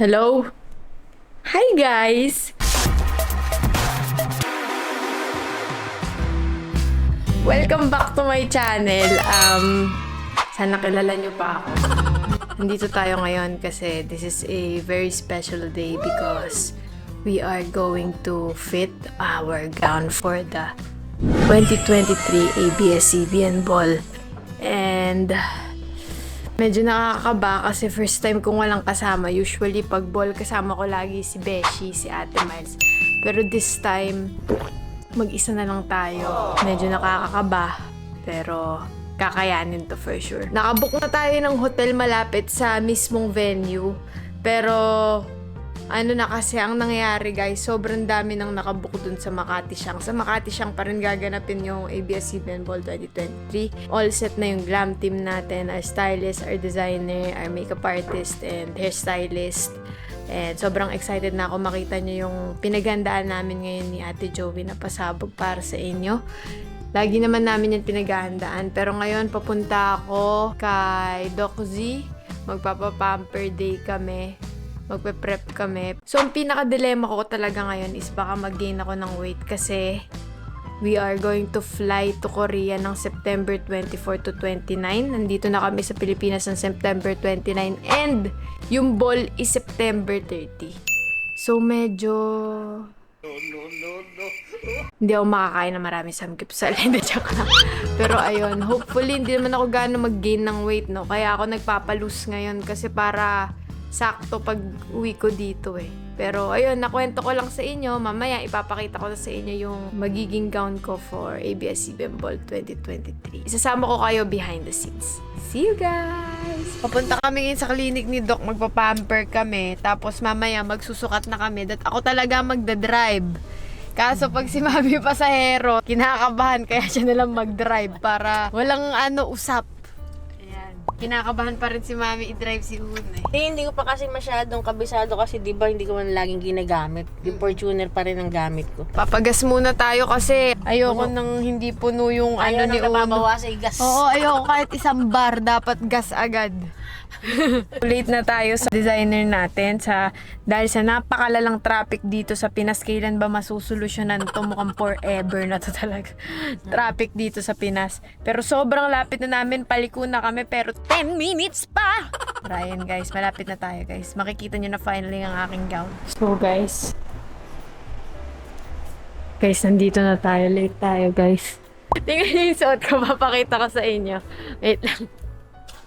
Hello? Hi guys! Welcome back to my channel. Sana kilala niyo pa ako. Nandito tayo ngayon kasi this is a very special day because we are going to fit our gown for the 2023 ABS-CBN Ball. And medyo nakakaba kasi first time kong walang kasama. Usually pag ball kasama ko lagi si Beshi, si Ate Miles. Pero this time, mag-isa na lang tayo. Medyo nakakakaba, pero kakayanin to for sure. Nakabook na tayo ng hotel malapit sa mismong venue. Pero ano na kasi ang nangyayari guys, sobrang dami nang nakabook dun sa Makati Siyang. Sa Makati Siyang pa rin gaganapin yung ABS-CBN Ball 2023. All set na yung glam team natin, our stylist, our designer, our makeup artist, and hairstylist. And sobrang excited na ako makita nyo yung pinaghandaan namin ngayon ni Ate Joey na pasabog para sa inyo. Lagi naman namin yung pinaghahandaan. Pero ngayon papunta ako kay Doc Z. Magpapa-pamper day kami. Magpe-prep kami. So, ang pinaka-dilemma ko talaga ngayon is baka mag-gain ako ng weight kasi we are going to fly to Korea ng September 24 to 29. Nandito na kami sa Pilipinas ng September 29 and yung ball is September 30. So, medyo hindi ako makakain na maraming samgyeopsal. Hindi, joke lang. Pero ayun, hopefully hindi naman ako gaano mag-gain ng weight, no? Kaya ako nagpapalose ngayon kasi para sakto pag uwi ko dito eh. Pero ayun, nakwento ko lang sa inyo. Mamaya ipapakita ko sa inyo yung magiging gown ko for ABS-CBN Ball 2023. Isasama ko kayo behind the scenes. See you guys! Papunta kami ngayon sa clinic ni Doc. Magpapamper kami. Tapos mamaya magsusukat na kami. That ako talaga magdadrive. Kaso pag si Mami pasahero, kinakabahan kaya siya nalang mag-drive para walang usap. Kinakabahan pa rin si Mami i-drive si Una eh. Hindi ko pa kasi masyadong kabisado kasi di ba hindi ko man laging ginagamit. Yung Fortuner pa rin ang gamit ko. Papagas muna tayo kasi ayoko nang hindi puno yung Ayaw ni nang Uno. nababawas ay gas. Oo, ayoko kahit isang bar dapat gas agad. Late na tayo sa designer natin dahil sa napakalalang traffic dito sa Pinas. Kailan ba masusolusyonan to? Mukhang forever na to talaga. Traffic dito sa Pinas. Pero sobrang lapit na namin. Paliko na kami pero 10 minutes pa! Ryan guys, malapit na tayo guys. Makikita nyo na finally ang aking gown. So guys, nandito na tayo. Late tayo guys. Tingnan nyo yung suot ko. Papakita ko sa inyo. Wait lang.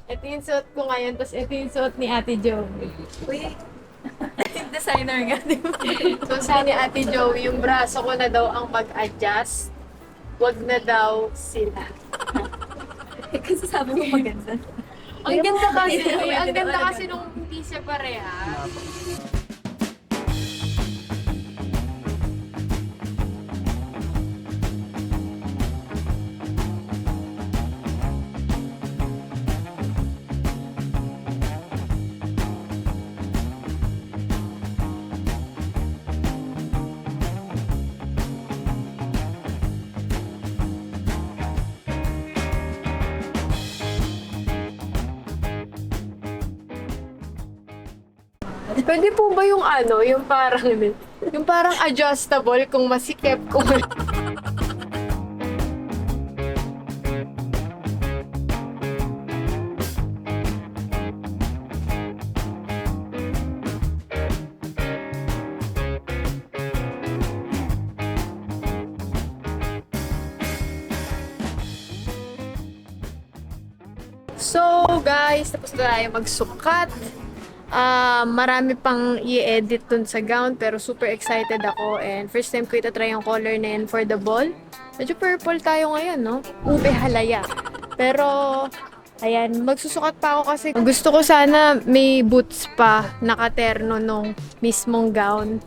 Ito yung suot ko ngayon, tapos ito yung suot ni Ate Joey. Uy, designer nga, di ba? So, sabi ni Ate Joey, yung braso ko na daw ang mag-adjust. Wag na daw sila. Kasi sabi mo maganda. Ang ganda kasi, ang ganda kasi nung hindi siya parehas. Pwede po ba yung yung parang adjustable kung masikip, kung So guys, tapos na tayo magsukat. Marami pang i-edit dun sa gown pero super excited ako and first time ko itatry yung color na yun for the ball. Medyo purple tayo ngayon, no? Ube halaya. Pero, ayan, magsusukat pa ako kasi gusto ko sana may boots pa nakaterno nung mismong gown.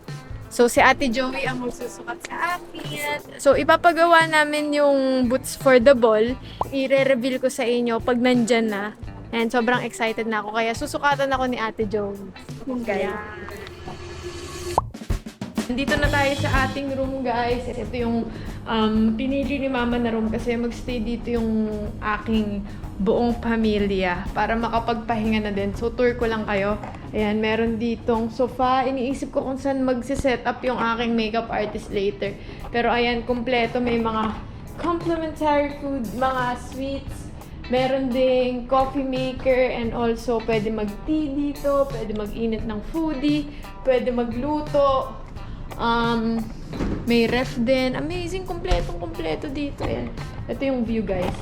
So, si Ate Joey ang magsusukat sa akin. So, ipapagawa namin yung boots for the ball. I-reveal ko sa inyo pag nandyan na. And sobrang excited na ako. Kaya susukatan ako ni Ate Joey. Kaya Nandito na tayo sa ating room, guys. Ito yung pinili ni Mama na room kasi magstay dito yung aking buong pamilya para makapagpahinga na din. So, tour ko lang kayo. Ayan, meron ditong sofa. Iniisip ko kung saan magsiset up yung aking makeup artist later. Pero ayan, kumpleto. May mga complimentary food, mga sweets. Meron ding coffee maker and also pwede mag-tea dito, pwede mag-init ng foodie, pwede magluto. May ref din. Amazing, kompleto dito. Ayan. Ito yung view, guys.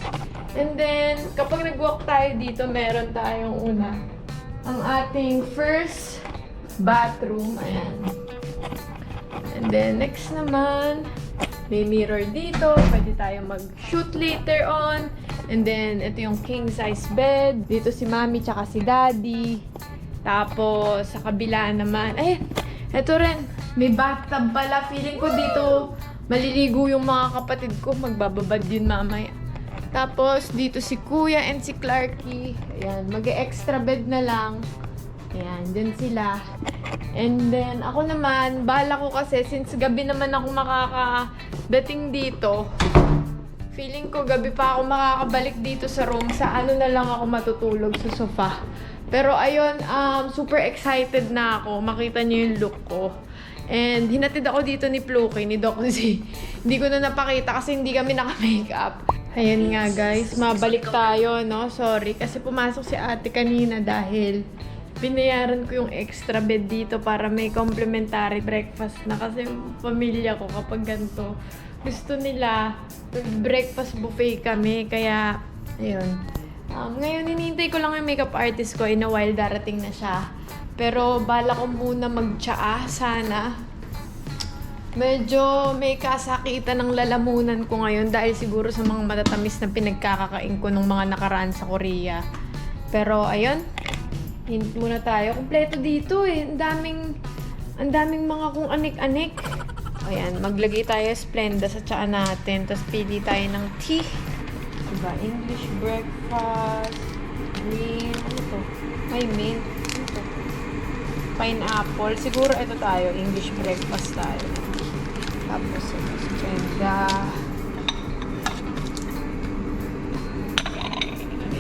And then, kapag nag-walk tayo dito, meron tayong una. Ang ating first bathroom. Ayan. And then, next naman, may mirror dito. Pwede tayo mag-shoot later on. And then, ito yung king-size bed. Dito si Mami tsaka si Daddy. Tapos, sa kabila naman, ito rin. May bathtub pala. Feeling ko dito maliligo yung mga kapatid ko. Magbababad din mamaya. Tapos, dito si Kuya and si Clarky. Ayan, mag-extra bed na lang. Ayan, dyan sila. And then, ako naman, bala ko kasi, since gabi naman ako makakadating dito, feeling ko gabi pa ako makakabalik dito sa room. Sa ano na lang ako matutulog sa sofa. Pero ayun, super excited na ako. Makita niyo yung look ko. And hinatid ako dito ni Pluky, ni Doc Z. Hindi ko na napakita kasi hindi kami naka-makeup. Ayan nga guys, mabalik tayo, no? Sorry, kasi pumasok si ate kanina dahil binayaran ko yung extra bed dito para may complimentary breakfast na. Kasi pamilya ko kapag ganito, gusto nila breakfast buffet kami. Kaya, ayun. Ngayon, hinihintay ko lang yung makeup artist ko. In a while, darating na siya. Pero, bala ko muna mag-tsaa sana. Medyo may kasakitan ng lalamunan ko ngayon dahil siguro sa mga matatamis na pinagkakakain ko nung mga nakaraan sa Korea. Pero, ayun. Hint muna tayo. Kompleto dito eh. Ang daming mga kung anik-anik. Ayan, maglagay tayo Splenda sa tsaa natin. Tapos pili tayo ng tea. Diba? English breakfast. Green. Ano to? May mint. Ano to? Pineapple. Siguro ito tayo. English breakfast tayo. Tapos ito. Splenda.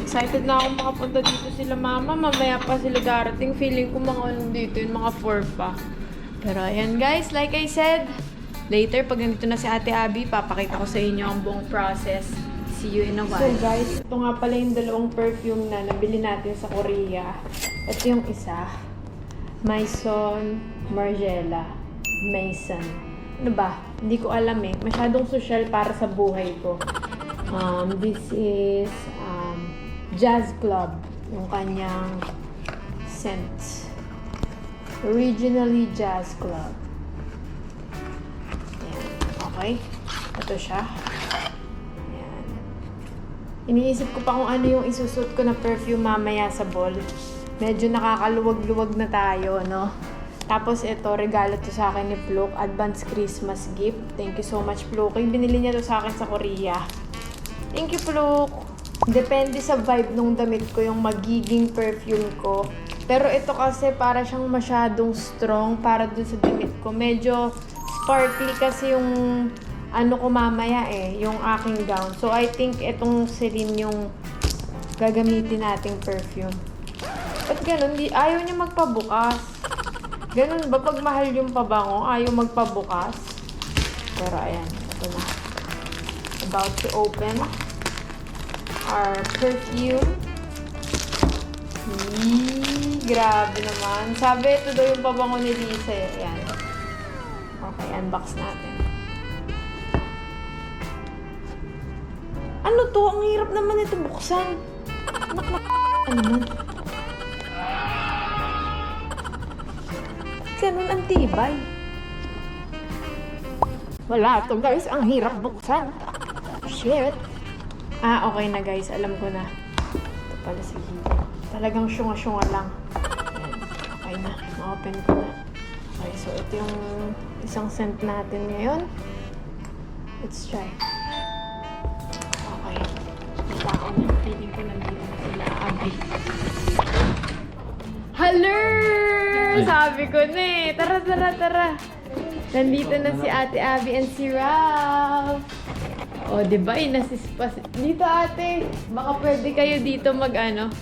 Excited na ako makapunta dito sila mama. Mamaya pa sila darating. Feeling ko mga ano dito. Yung mga 4 pa. Pero ayan guys, like I said, later, pag nandito na si Ate Abby, papakita ko sa inyo ang buong process. See you in a while. So guys, ito nga pala yung dalawang perfume na nabili natin sa Korea. Ito yung isa. Maison Margiela. Maison. Ano ba? Hindi ko alam eh. Masyadong social para sa buhay ko. This is Jazz Club. Yung kanyang scent. Originally Jazz Club. Ayan. Okay. Ito siya. Ayan. Iniisip ko pa kung ano yung isusot ko na perfume mamaya sa ball. Medyo nakakaluwag-luwag na tayo, no? Tapos ito, regalo to sa akin ni Pluke. Advance Christmas gift. Thank you so much, Pluke. Binili niya to sa akin sa Korea. Thank you, Pluke. Depende sa vibe nung damit ko yung magiging perfume ko. Pero ito kasi para siyang masyadong strong para dun sa damit ko. Medyo sparkly kasi yung ano ko mamaya eh, yung aking gown. So I think itong Celine yung gagamitin nating perfume. Ba't ganun? Ayaw niya magpabukas. Ganun ba pag mahal yung pabango, ayaw magpabukas? Pero ayan, ito na. About to open our perfume. Grabe naman. Sabi, ito daw yung pabango ni Lisa eh. Ayan. Okay, unbox natin. Ano to? Ang hirap naman ito buksan. Ano naman? Ganun ang tibay. Wala to guys. Ang hirap buksan. Shit. Okay na guys. Alam ko na. Ito pala sa gilid. Talagang syunga-syunga lang. Okay na. Ma-open ko na. Okay, so ito yung isang scent natin ngayon. Let's try. Okay. Nata ako na. Feeling ko nandito na sila. Abby. Hello! Sabi ko na eh. Tara. Nandito na si Ate Abby and si Ralph. O, di ba? Inasispas. Dito, ate. Baka pwede kayo dito mag-ano.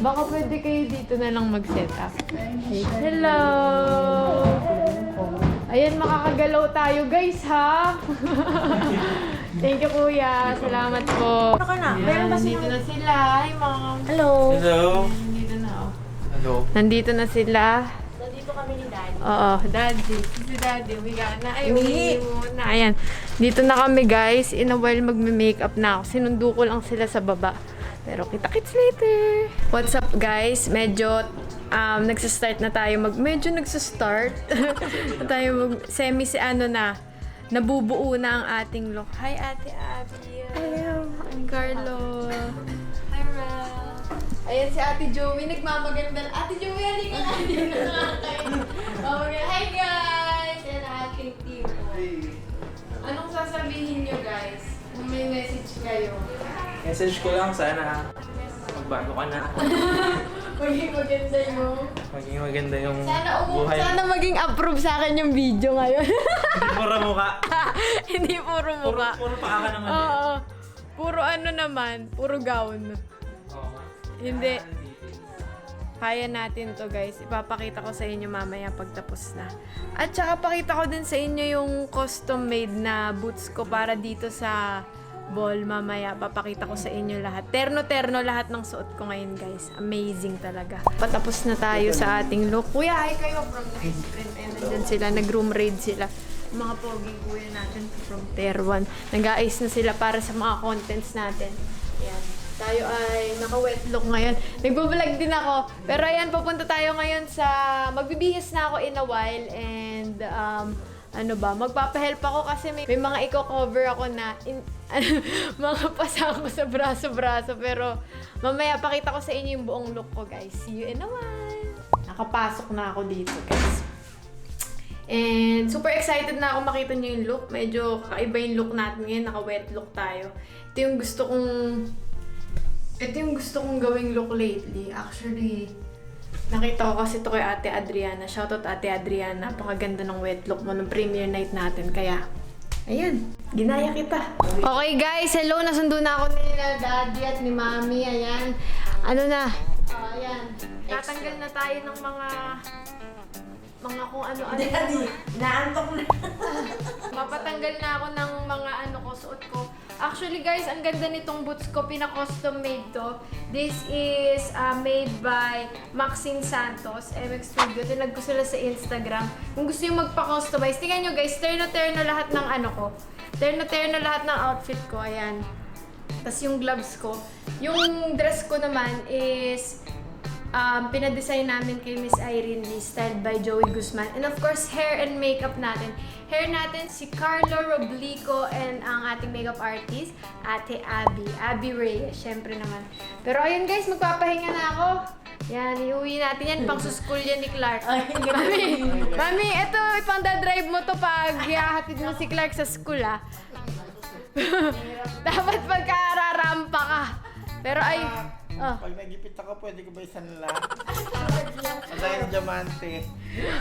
Baka pwede kayo dito na lang mag-set up. Hello! Ayan, makakagalaw tayo, guys, ha? Thank you, kuya. Salamat po. Ano ka na? Ayan, nandito na sila. Hi, mom. Hello. Hello. Nandito na, oh. Hello. Nandito na sila. Nandito kami ni Daddy. Oo, daddy. Si daddy, umiga na. Ay, umihi muna. Ayan. Dito na kami, guys. In a while, magme-makeup na ako. Sinundo ko lang sila sa baba. Pero kita-kits later. What's up, guys? Medyo nagsastart na tayo. Medyo nagsastart. na tayo si ano na. Nabubuo na ang ating look. Hi, Ate Abby. Hello. Carlo. Hi, Ralph. Ayan si Ate Joey, nagmamaganda. Ate Joey, halika nga. Hindi na nga kayo. Hi guys! Yan ang ating team. Anong sasabihin nyo guys? Kung may message kayo. Message ko lang sana magbago ka na. Maging maganda yung... Maging maganda yung Sana sana maging approve sa akin yung video ngayon. Hindi puro mukha. Hindi puro mukha. Puro paa ka naman. Oo. Puro ano naman, puro gown. Oo. Hindi. Kaya natin to guys. Ipapakita ko sa inyo mamaya pagtapos na. At saka pakita ko din sa inyo yung custom made na boots ko para dito sa ball mamaya. Papakita ko sa inyo lahat. Terno-terno lahat ng suot ko ngayon guys. Amazing talaga. Patapos na tayo sa ating look. Kuya, hi kayo from Nice Print. Ayan, nandyan sila. Nag-room raid sila. Mga poging kuya natin from Terwan. Nag-aayos na sila para sa mga contents natin. Ayan. Tayo ay naka-wet look ngayon. Nagbablog din ako. Pero ayan, papunta tayo ngayon sa... Magbibihis na ako in a while. And, ano ba, magpapahelp ako kasi may mga i-cover ako na mga pasako sa braso-braso. Pero mamaya pakita ko sa inyo yung buong look ko, guys. See you in a while. Nakapasok na ako dito, guys. And super excited na ako makita niyo yung look. Medyo kakaiba yung look natin ngayon. Naka-wet look tayo. Ito yung gusto kong gawing look lately. Actually, nakita ko kasi ito kay Ate Adriana. Shoutout Ate Adriana. Napakaganda ng wet look mo nung premiere night natin. Kaya, ayan. Ginaya kita. Okay guys, hello. Nasundo na ako ni Daddy at ni Mami. Ayan. Ano na? Ayan. Tatanggal na tayo ng mga kung ano-ano. Daddy, naantok na. Mapatanggal na ako ng mga suot ko. Actually guys, ang ganda nitong boots ko, pina-custom made to. This is made by Maxine Santos, MX Studio. Tinag ko sila sa Instagram. Kung gusto nyo magpa-customize, tingnan nyo guys, terno-terno lahat ng terno-terno lahat ng outfit ko, ayan. Tapos yung gloves ko. Yung dress ko naman is pinadesign namin kay Miss Irene Lee, styled by Joey Guzman. And of course, hair and makeup natin. Hair natin si Carlo Roblico and ang ating makeup artist, Ate Abby Reyes, syempre naman. Pero ayun guys, magpapahinga na ako. Yan, iuwi natin yan, pang suskul yan ni Clark. Mami, eto, ipang dadrive mo to pag ihahatid mo si Clark sa school Dapat pagkararampa ka. Pero ay, Pag nagipit ako, pwede ko ba isanla? Madahil diamante.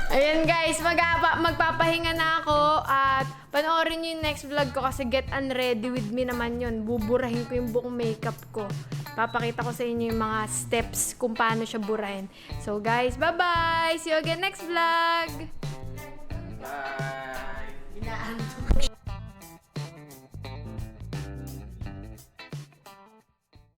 Ayan guys, magpapahinga na ako at panoorin nyo yung next vlog ko kasi get unready with me naman yun. Buburahin ko yung buong makeup ko. Papakita ko sa inyo yung mga steps kung paano siya burahin. So guys, bye-bye! See you again next vlog! Bye. Inaantok.